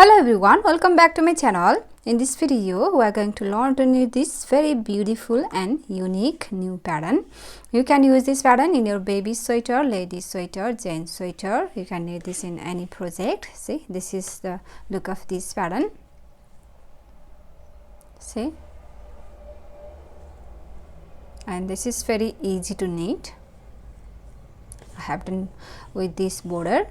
Hello everyone, welcome back to my channel. In this video we are going to learn to knit this very beautiful and unique new pattern. You can use this pattern in your baby sweater, lady sweater, gent sweater. You can knit this in any project. See, this is the look of this pattern. See, and this is very easy to knit. I have done with this border.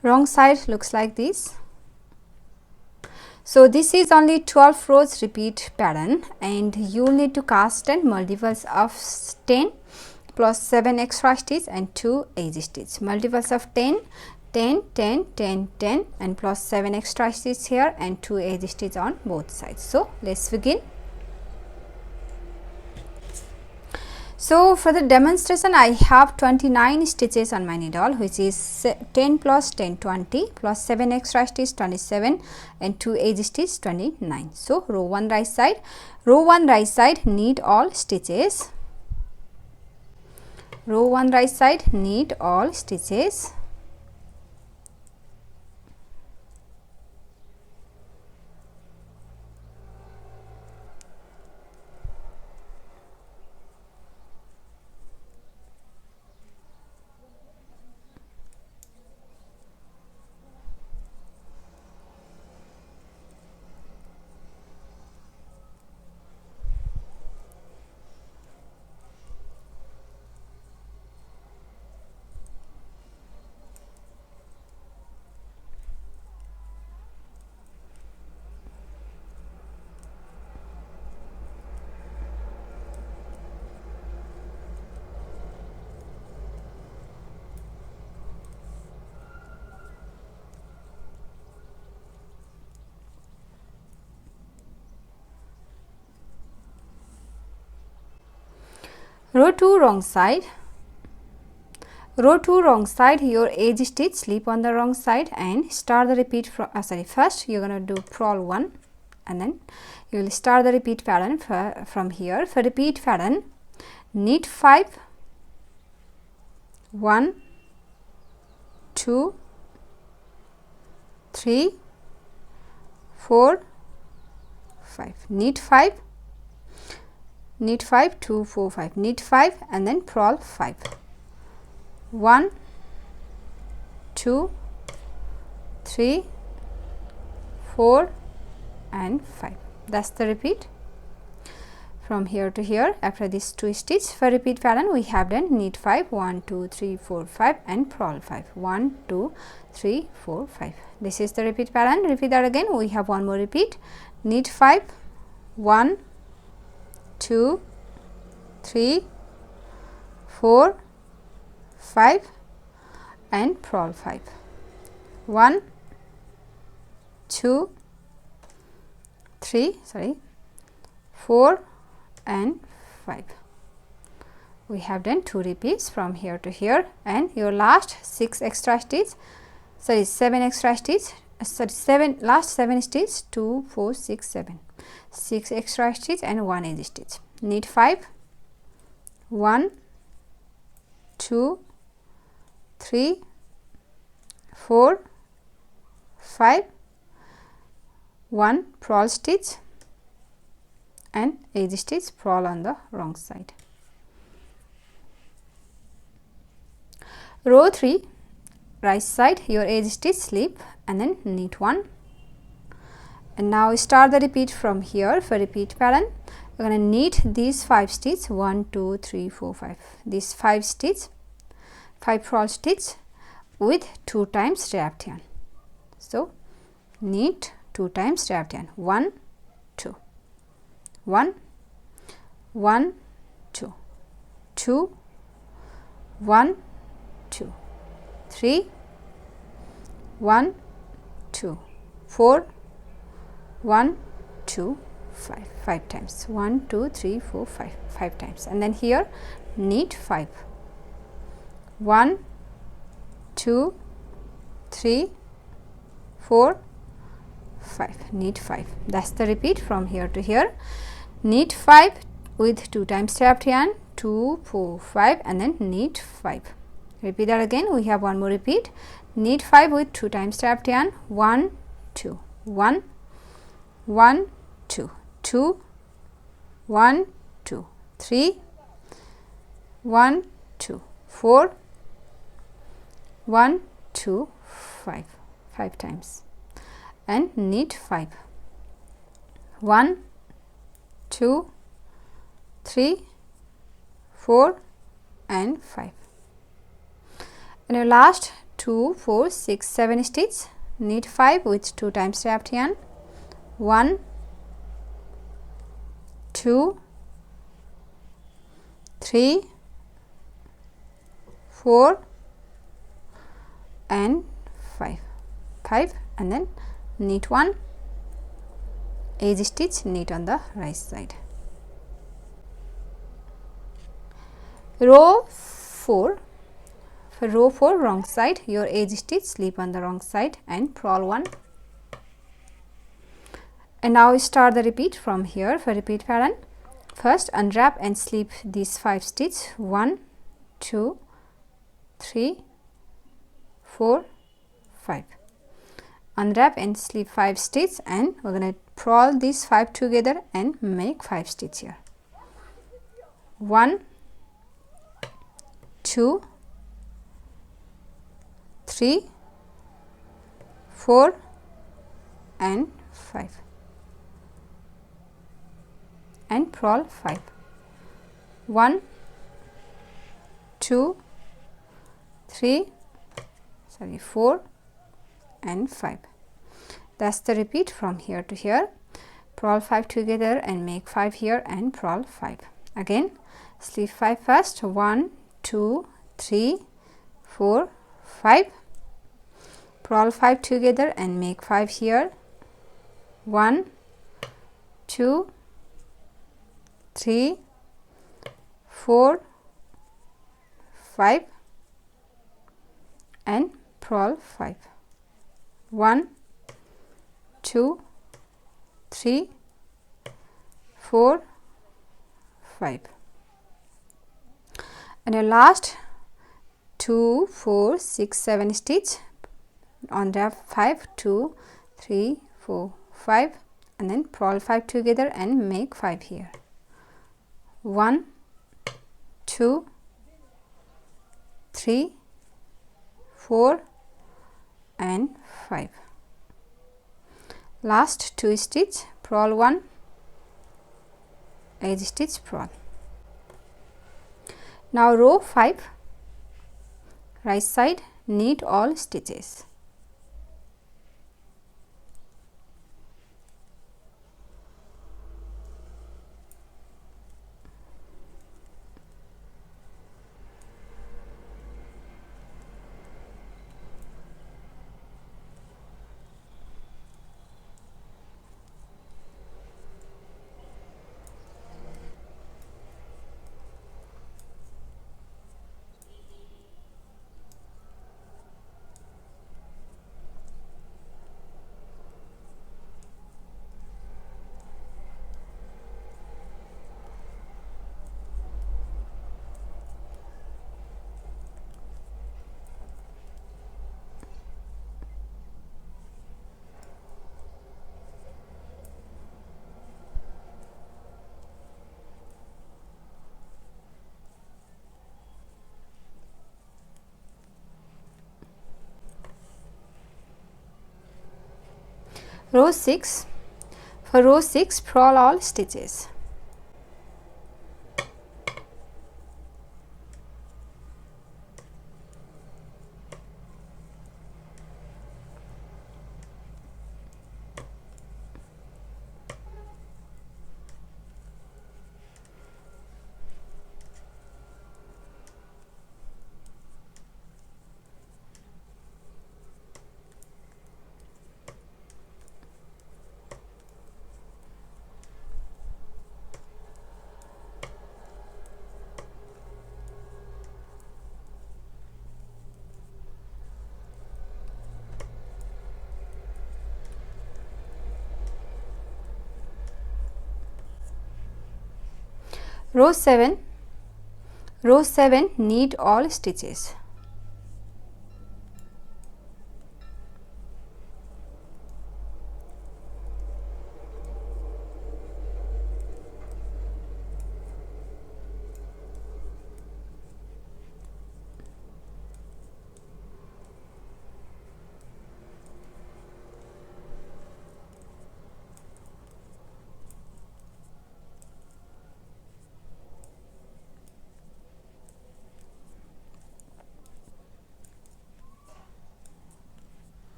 Wrong side looks like this. So this is only 12 rows repeat pattern, and you will need to cast 10 multiples of 10 plus 7 extra stitch and 2 edge stitch. Multiples of 10, 10, 10, 10, 10 and plus 7 extra stitch here and 2 edge stitch on both sides. So let's begin. So for the demonstration I have 29 stitches on my needle, which is 10 plus 10 20 plus 7 extra stitch 27 and 2 edge stitch 29. So row 1 right side knit all stitches, row 1 right side knit all stitches, row 2 wrong side, row 2 wrong side, your edge stitch slip on the wrong side and start the repeat from first you are going to do purl 1 and then you will start the repeat pattern from here. For repeat pattern, knit 5, 1, 2, 3, 4, 5, knit 5, knit 5, 2, 4, 5, knit 5 and then purl 5, 1, 2, 3, 4 and 5. That's the repeat from here to here. After this 2 stitch, for repeat pattern we have done knit 5, 1, 2, 3, 4, 5 and purl 5, 1, 2, 3, 4, 5. This is the repeat pattern. Repeat that again. We have one more repeat. Knit 5, 1, 2, 3, 4, 5 and purl 5, 1, 2, 3, 4 and 5. We have done 2 repeats from here to here, and your last 7 extra stitch, last 7 stitch, 2, 4, 6, 7, 6 extra stitch and 1 edge stitch. Knit 5, 1, 2, 3, 4, 5, 1 purl stitch and edge stitch, purl on the wrong side. Row 3 right side, your edge stitch slip and then knit 1. And now start the repeat from here. For repeat pattern, we are going to knit these 5 stitch, 1, 2, 3, 4, 5, these 5 stitch, 5 purl stitch with 2 times wrapped yarn. So knit 2 times wrapped yarn, 1, 2, 1, 1, 2, 2, 1, 2, 3, 1, 2, 4, 1, 2, 5, 5 times, 1, 2, 3, 4, 5, 5 times, and then here knit 5, 1, 2, 3, 4, 5, knit 5. That's the repeat from here to here. Knit 5 with 2 times wrapped yarn, 2, 4, 5 and then knit 5. Repeat that again. We have one more repeat. Knit 5 with 2 times strapped yarn. 1, 2, 1, 1, 2, 2, 1, 2, 3, 1, 2, 4, 1, 2, 5, 5 times and knit 5. 1, 2, 3, 4 and 5. And your last 2, 4, 6, 7 stitch, knit 5 with 2 times strapped yarn. 1, 2, 3, 4 and 5, 5 and then knit 1 edge stitch, knit on the right side. Row 4, for row 4 wrong side, your edge stitch, slip on the wrong side and purl 1. And now start the repeat from here for repeat pattern. First unwrap and slip these 5 stitch. 1, 2, 3, 4, 5. Unwrap and slip 5 stitch and we're going to purl these 5 together and make 5 stitch here. 1, 2, 3, 4 and 5 and purl 5. 1, 2, 3, 4 and 5. That's the repeat from here to here. Purl 5 together and make 5 here and purl 5. Again slip 5 first. 1, 2, 3, 4, 5. Purl 5 together and make 5 here. 1, 2, 3, 4, 5 and purl 5. 1, 2, 3, 4, 5. And your last 2, 4, 6, 7 stitch on the 5, 2, 3, 4, 5 and then purl 5 together and make 5 here. 1, 2, 3, 4 and 5. Last 2 stitch, purl 1, edge stitch, purl. Now row 5, right side, knit all stitches. Row 6, for row 6 purl all stitches. Row 7, Row 7, knit all stitches.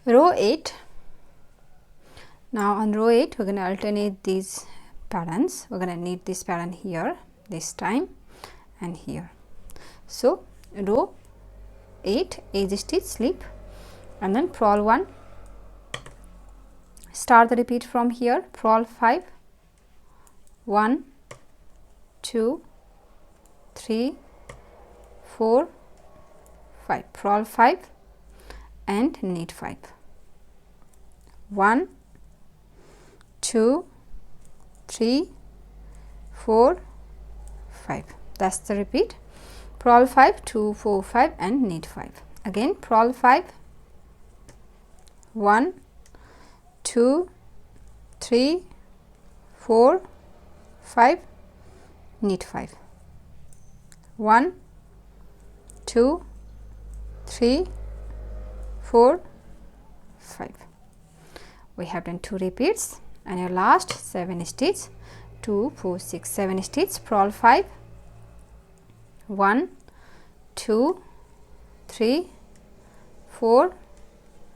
Row 8. Now on row 8 we're going to alternate these patterns. We're going to knit this pattern here this time and here. So row 8, edge stitch, slip, and then purl 1. Start the repeat from here. Purl 5, 1, 2, 3, 4, 5. Purl 5 and knit 5. 1, 2, 3, 4, 5. That's the repeat. Purl 5, 2, 4, 5 and knit 5. Again purl 5, 1, 2, 3, 4, 5, knit 5. 1, 2, 3, 4, 5. We have done 2 repeats and your last 7 stitch, 2, 4, 6, 7 stitch, purl 5, 1, 2, 3, 4,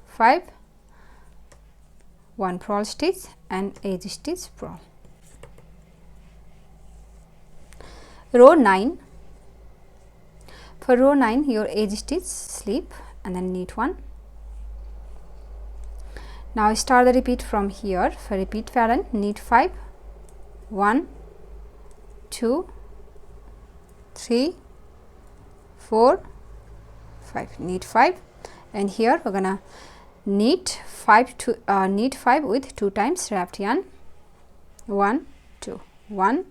5, 1 purl stitch and edge stitch, purl. Row 9. For row 9 your edge stitch, slip and then knit 1. Now start the repeat from here. For repeat pattern, knit 5, 1, 2, 3, 4, 5, knit 5, and here we're gonna knit 5 with 2 times wrapped yarn. 1, 2, 1,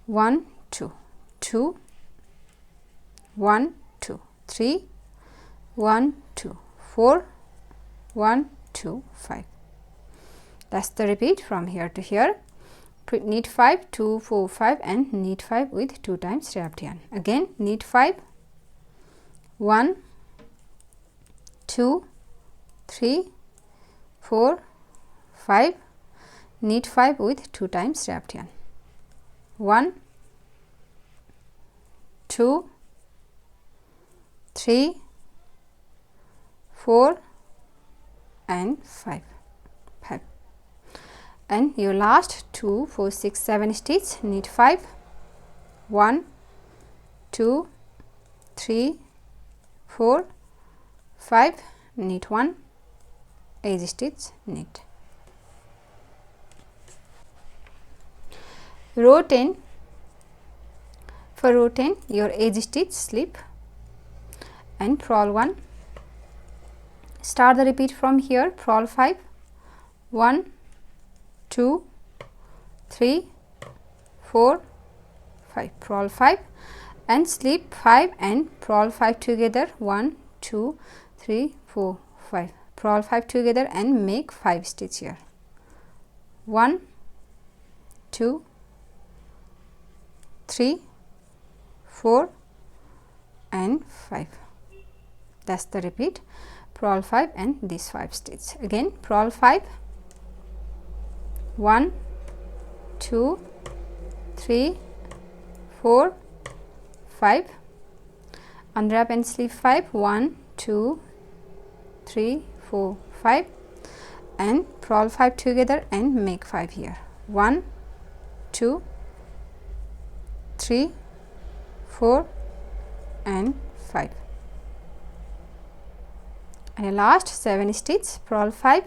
1, 2, 2, 1, 2, 3, 1, 2, 4, 1, 2, 5. That's the repeat from here to here. Knit 5, 2, 4, 5 and knit 5 with 2 times wrapped yarn. Again knit 5, 1, 2, 3, 4, 5, knit 5 with 2 times wrapped yarn. 1, 2, 3, 4 and 5. And your last 2, 4, 6, 7 stitch, knit 5, 1, 2, 3, 4, 5, knit 1, edge stitch, knit. Row 10. For row 10 your edge stitch, slip and purl 1. Start the repeat from here. Purl 5, 1, 2, 3, 4, 5. Purl 5 and slip 5 and purl 5 together. 1, 2, 3, 4, 5. Purl 5 together and make 5 stitch here. 1, 2, 3, 4 and 5. That's the repeat. Purl 5 and these 5 stitch. Again purl 5, 1, 2, 3, 4, 5. Unwrap and slip 5, 1, 2, 3, 4, 5 and purl 5 together and make 5 here. 1, 2, 3, 4 and 5. And last 7 stitch, purl 5,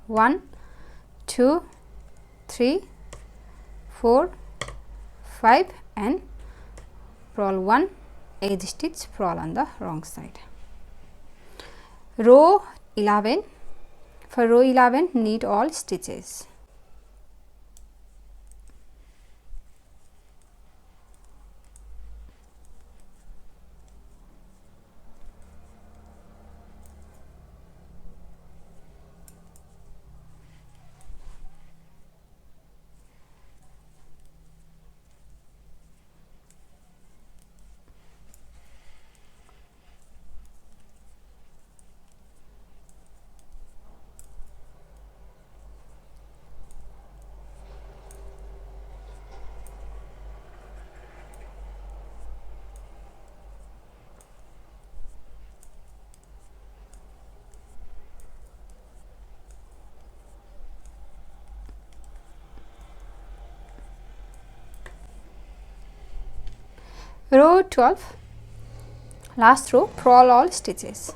1, 2, 3, 4, 5 and purl 1, edge stitch, purl on the wrong side. Row 11, for row 11 knit all stitches. Row 12, last row, purl all stitches.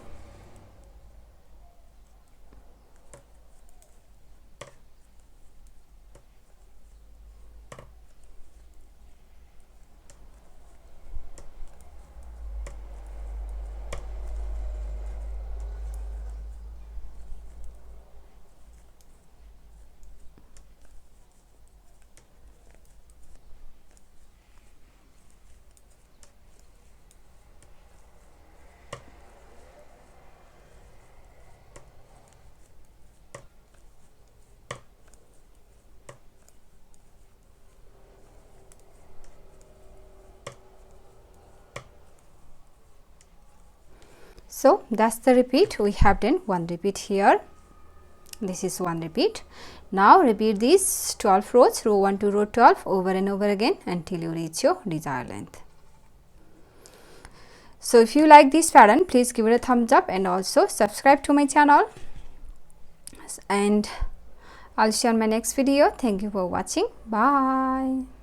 So that's the repeat. We have done one repeat here. This is one repeat. Now repeat these 12 rows, row 1 to row 12, over and over again until you reach your desired length. So if you like this pattern, please give it a thumbs up and also subscribe to my channel. And I'll see you on my next video. Thank you for watching. Bye.